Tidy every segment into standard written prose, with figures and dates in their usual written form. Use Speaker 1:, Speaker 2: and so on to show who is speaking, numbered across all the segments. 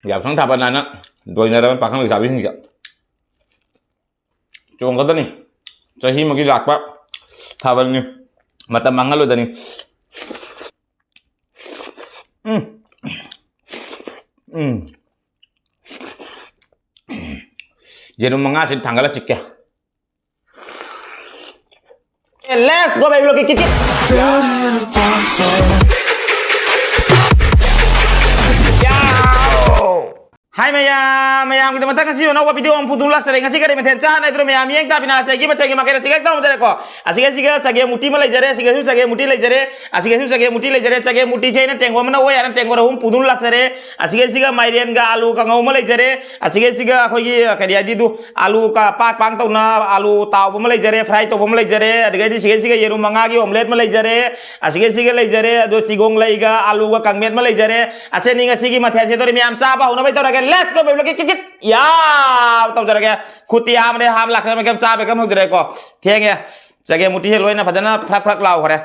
Speaker 1: ꯌꯥꯎꯁꯪ ꯊꯥꯕꯜ ꯍꯥꯏꯅ ꯂꯣꯏꯅꯔꯕ ꯄꯥꯈꯪ ꯂꯩꯁꯥꯕꯤꯁꯤꯡꯁꯦ ꯆꯣꯡꯒꯗꯅꯤ ꯆꯍꯤ ꯑꯃꯒꯤ ꯂꯥꯛꯄ ꯊꯥꯕꯜꯅꯤ ꯃꯇꯝ ꯃꯥꯡꯍꯜꯂꯣꯏꯗꯅꯤ ꯌꯦꯔꯨꯝ 5ꯁꯤ ꯊꯥꯡꯒꯠꯂ ꯆꯤꯛꯀꯦ Let's go baby look at it. Hai mayam kita matang kasih nawa video om pudung lak sering kasih kare meten cana itu mayam yang tapi na segi matang makanya segi tahu meten ko asik muti malai jare asik muti lay jare asik muti lay jare segi muti cai na tenggo mana woy na tenggo rahum pudung lak sere asik mairian ga alu ka ngau malai jare asik akoi kaya di tu alu ka pak pang tau na alu tahu malai jare fry tau malai jare ada asik yerum mangagi omelet malai jare asik lay jare do cigong lay ga alu ka kangmet malai jare asik ni asik matang cai tu mayam caba una bayi tu Let's go baby look at ya tau jara ke khutia mane ham lak sama kem sa be kam hok jara ko thieng ya jage muti he loi na phadana phrak lau khare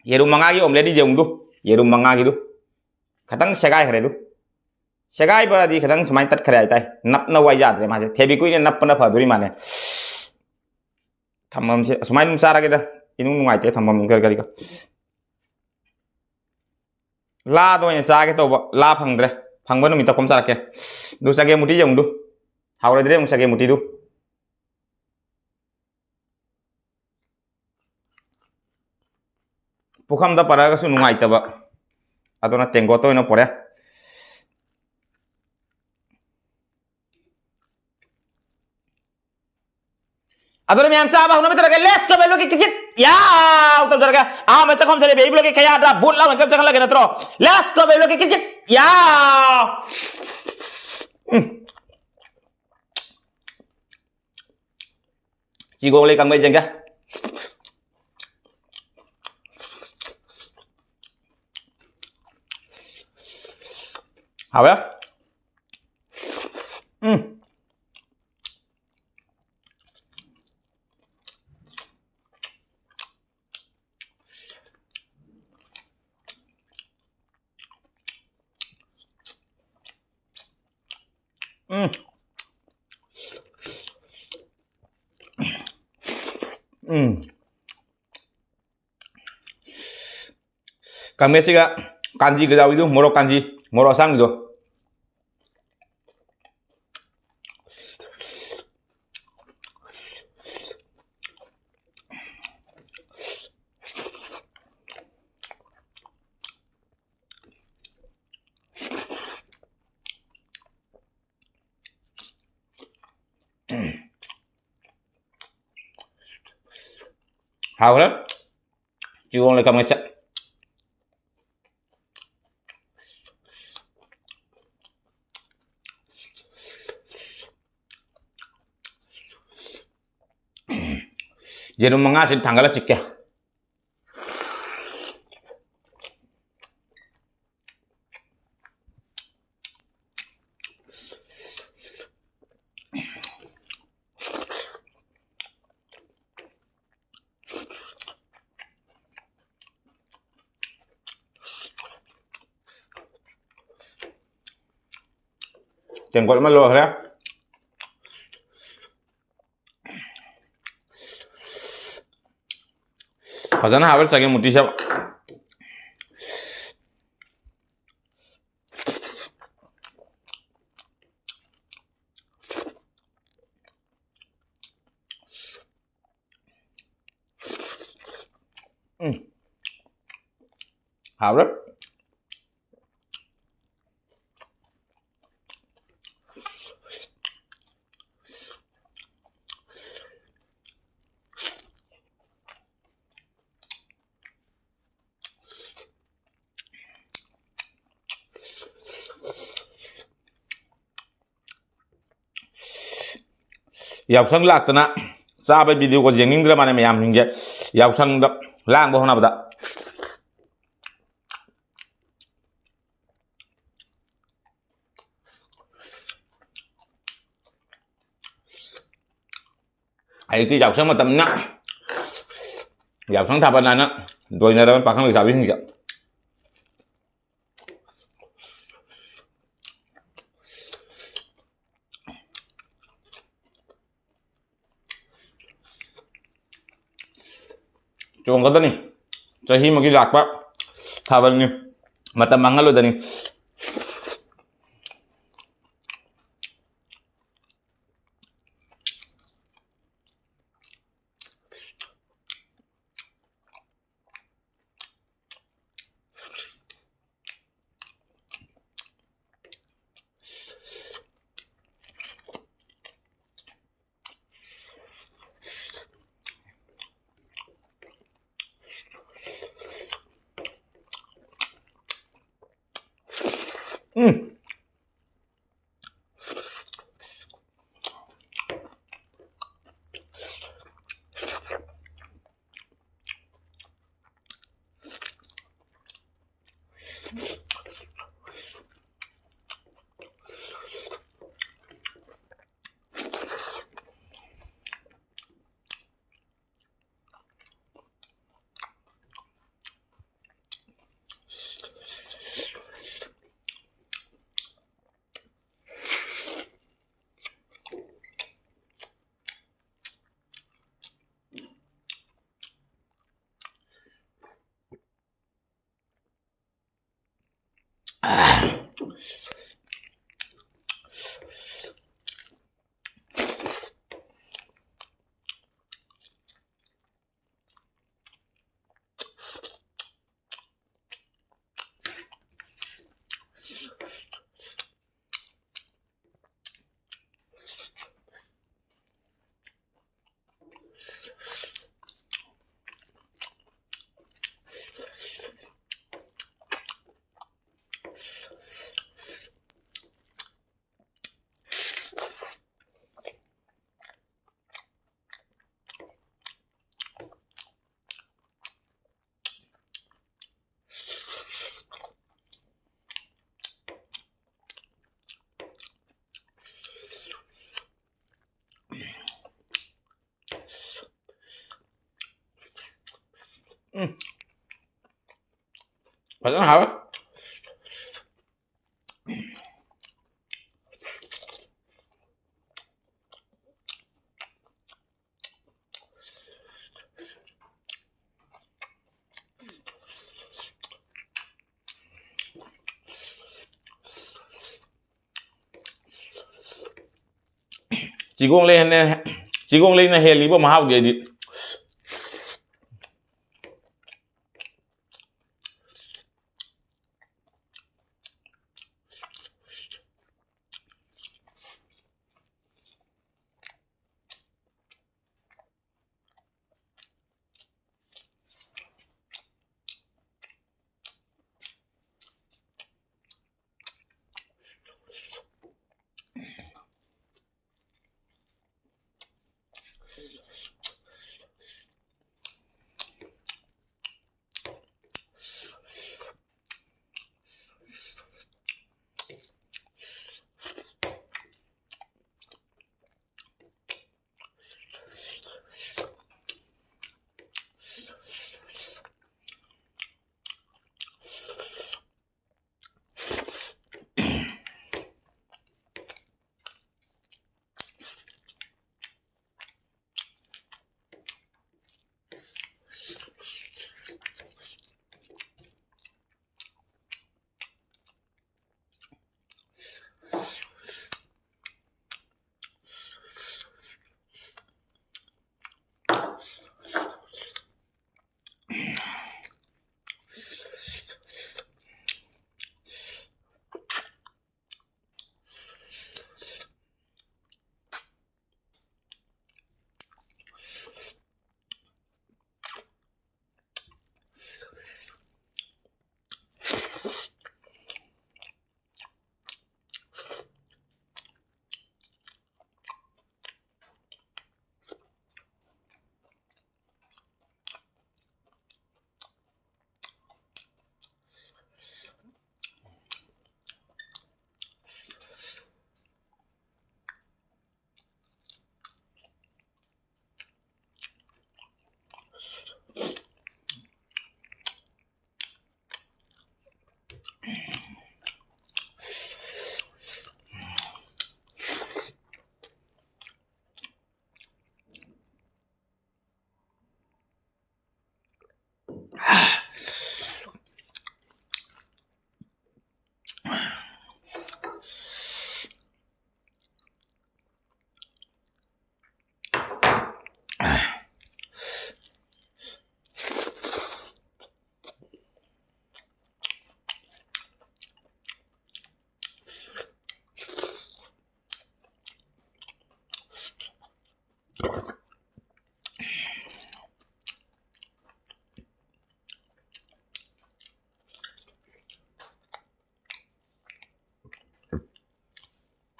Speaker 1: yerum manga gi omelet di jong du yerum manga gi du khatang segai khare du segai ba di khatang sumai tat khare ai tai nap na wai jat re ma je febi kui ne nap na phaduri mane thamam se sumai num sara ge da inung nungai te thamam gar gar ga la do ne sa ge to la phang dre phangba no mita kom sarake du sage muti jong du hawre dire sage muti du pukham da paraga su nungai taba adona tengo to ino pore adona mi am saba hono mita let's go belo kit ya utar jaraga masa kom sare baby loke kaya da bul la ngam chakala lage na tro let's go belo kit ya chị gong lấy căng bây giờ kìa hảo á Kang Messi ga kanji ke jauh itu moro kanji moro sang gitu hảo lắm chị con lại cầm cái chặt yerum 5시 당갈라 찍게 jengkol mah lo ya Fazana hawal sage muti sab hawal yausang lak tana sabe video ko jenging dra mane mayam hinge yausang da lang bo hona bada ai ki yausang matam na yausang thaban na doinaraban pakhang laisabi hinge Cuma kata nih, cahi makin lakpa, kawan nih, mata mangal lo nih. Padahal hal, Cigong lên này heli bộ mahal jadi.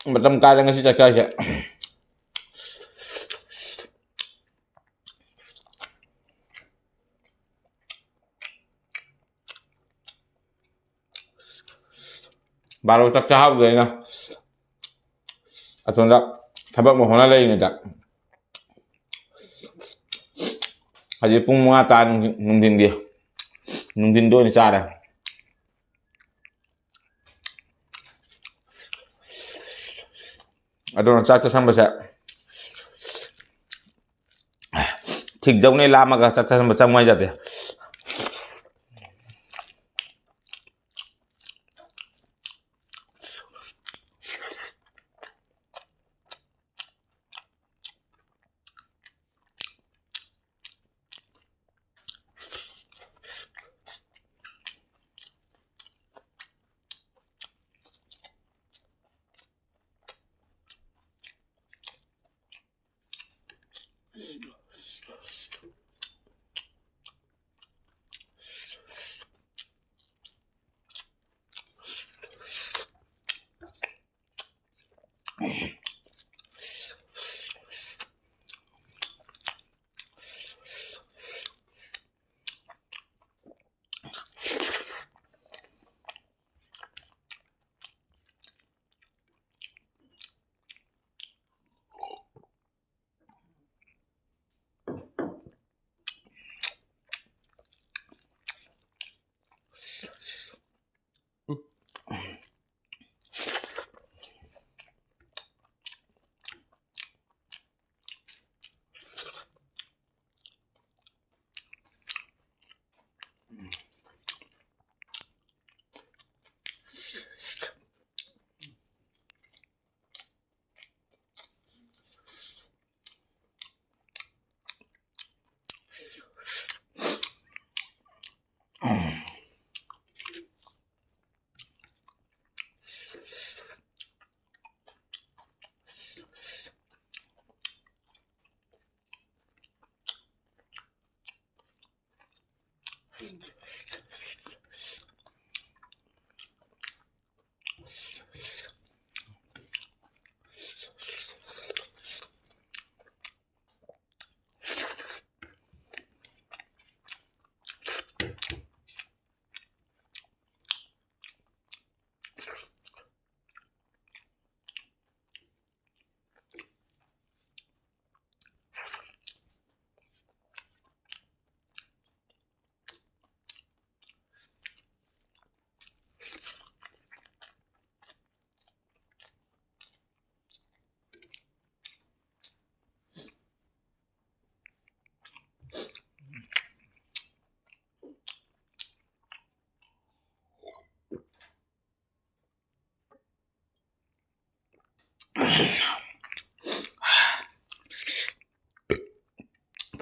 Speaker 1: Macam kalian ngasih cakap aja. Baru tak cahap je na. Atau ndak sabab mau hona lagi ndak. Aje pun mengatakan nungtin dia. Nungtin do ni cara. Aduh nak cakap sampai saya. ठीक जब नहीं लामा का success बच्चा मुआ जाते हैं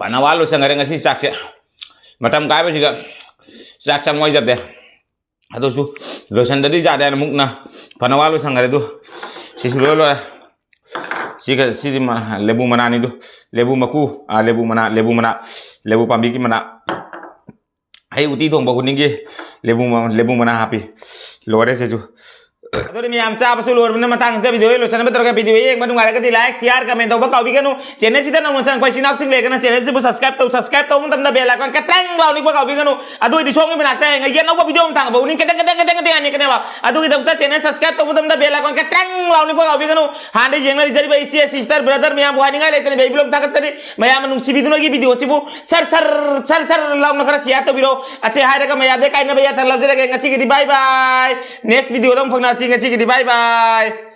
Speaker 1: Panawalu sa nga ngasih saksi matam kaya juga saksa mo jate atau su dosan tadi jada mukna panawalu sa nga itu si sulolo si di mana lebu mana itu lebu maku lebu lebu pambiki mana ai uti thong ba kuningi lebu mana happy lore seju तो मैं हमसे आप सुलूर में मतंग से video लोचन में तरह video एक बार तुम्हारे को लाइक शेयर कमेंट तो बकाओ भी करूँ चैनल सीधा ना मुझे कोई सिनाप सिंह लेकर ना चैनल से सब्सक्राइब तो मतलब ना बेल आइकन कटेंग लाओ नहीं बकाओ भी करूँ अदो इधर शो में बनाते हैं ये ना वो वीडियो में थांग बहुनी कटेंग आने करने वाला अदो इधर उतना चैनल सब्सक्राइब तो मतलब ना बेल आइकन कटेंग लाओ नहीं बकाओ भी करूँ हाँ दे जंगल इधर भाई सिस्टर ब्रदर मैं बुआ नहीं गए लेते बेबी लोग ताकत से मैं यहाँ नुक्सी भी की वीडियो चिपू सर लाओ ना करा चिया तो बिरो अच्छे हाय रखा मैं याद है कहीं ना भैया था लग रहा है अच्छी की बाय बाय नेक्स्ट वीडियो तो हम फंगना अच्छी की बाय बाय